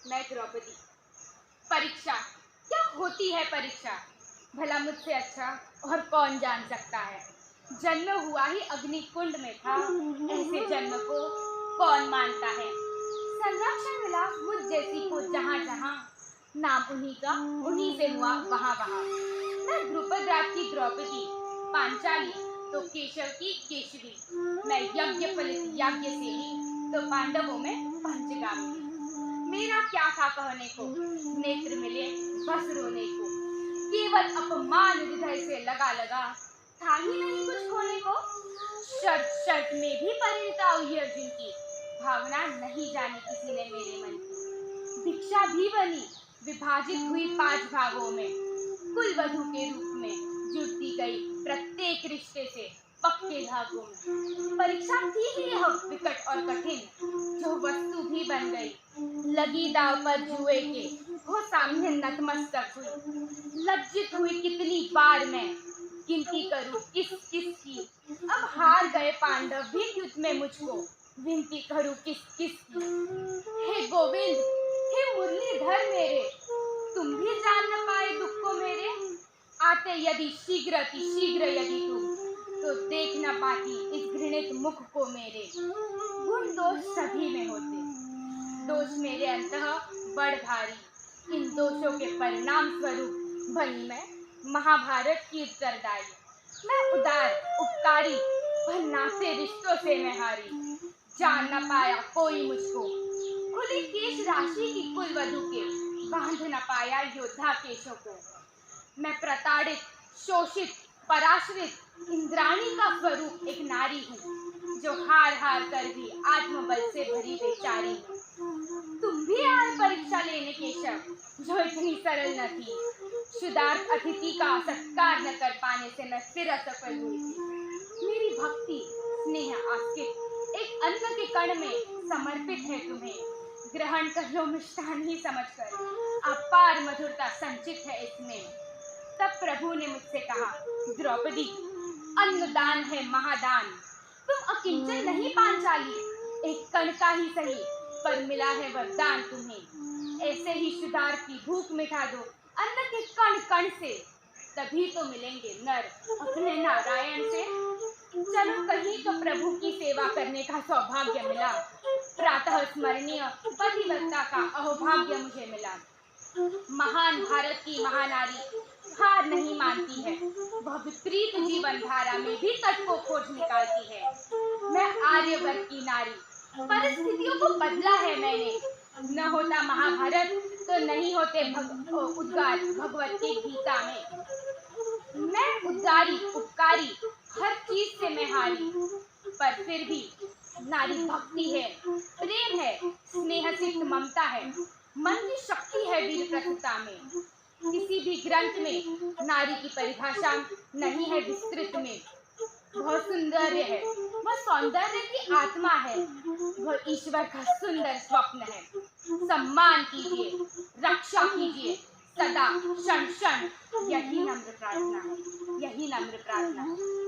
मैं द्रौपदी। परीक्षा, क्या होती है परीक्षा? भला मुझसे अच्छा और कौन जान सकता है। जन्म हुआ ही अग्निकुंड में था, ऐसे जन्म को कौन मानता है। संरक्षण मिला मुझ जैसी को जहाँ जहाँ, नाम उन्हीं का उन्हीं से हुआ वहाँ वहाँ। मैं द्रुपद राज की द्रौपदी, पांचाली तो केशव की केशरी। मैं यज्ञ फलित याज्ञ से ही तो पांडवों में पंचगामी। मेरा क्या था कहने को, नेत्र मिले बस रोने को। केवल अपमान हृदय से लगा लगा, था ही नहीं कुछ खोने को। शर्त शर्त में भी परिणता हुई अर्जुन की, भावना नहीं जानी किसी ने मेरे मन की। भिक्षा भी बनी, विभाजित हुई 5 भागों में। कुल वधू के रूप में जुड़ती गई प्रत्येक रिश्ते से पक्के धागों में। परीक्षा थी ही यह विकट और कठिन, जो वस्तु भी बन गई। लगी दाव पर जुए के, वो सामने नतमस्तक हुई। लज्जित हुई कितनी बार मैं, गिनती करूं किस किस की। अब हार गए पांडव भी युद्ध में मुझको, विनती करूं किस किस की। हे गोविंद, हे मुरलीधर मेरे, तुम भी जान न पाए दुख को मेरे। आते यदि शीघ्र अति शीघ्र यदि तुम, तो देख न पाती इस घृणित मुख को मेरे। गुण दोष सभी में होते, दोष मेरे अंतः बड़ भारी। इन दोषों के परिणाम स्वरूप बनी मैं महाभारत की उत्तरदायी। मैं उदार उपकारी, पर नाते रिश्तों से मैं हारी। जान न पाया कोई मुझको, खुली केश राशि की कुल वधू के, बांध न पाया योद्धा केशों को। मैं प्रताड़ित, शोषित, पराश्रित, इंद्राणी का स्वरूप एक नारी हूँ, जो हार हार कर भी आत्मबल से भरी बेचारी हूँ। तुम भी आए परीक्षा लेने केशव, जो इतनी सरल न थी। क्षुधार्त अतिथि का सत्कार न कर पाने से मैं फिर असफल हुई थी। मेरी भक्ति, स्नेह, आस्तिक एक अन्न के कण में समर्पित है तुम्हें। ग्रहण कर लो मिष्ठान ही समझकर, अपार मधुरता संचित है इसमें। तब प्रभु ने मुझसे कहा, द्रौपदी, अन्नदान है महादान। तुम अकिंचन नहीं पांचाली, एक कण का ही सही, पर मिला है वरदान तुम्हें। ऐसे ही क्षुधार की भूख मिटा दो अन्न के कण कण से, तभी तो मिलेंगे नर अपने नारायण से। चलो कहीं तो प्रभु की सेवा करने का सौभाग्य मिला। प्रातः स्मरणीय पतिव्रता का अहोभाग्य मुझे मिला। महान भारत की महानारी हार नहीं मानती है, वह विपरीत जीवन धारा में भी तट को खोज निकालती है। मैं आर्यवर्त की नारी, परिस्थितियों को बदला है मैंने। न होता महाभारत तो नहीं होते उद्गार भगवत के गीता में। मैं उद्गारी उपकारी, हर चीज से मैं हारी, पर फिर भी नारी भक्ति है, प्रेम है, स्नेह सिक्त ममता है, मन की शक्ति है वीर प्रसुता में। किसी भी ग्रंथ में नारी की परिभाषा नहीं है विस्तृत में। वह सुंदर है, वह सौंदर्य की आत्मा है, वह ईश्वर का सुंदर स्वप्न है। सम्मान कीजिए, रक्षा कीजिए सदा क्षण क्षण, यही नम्र प्रार्थना है, यही नम्र प्रार्थना है।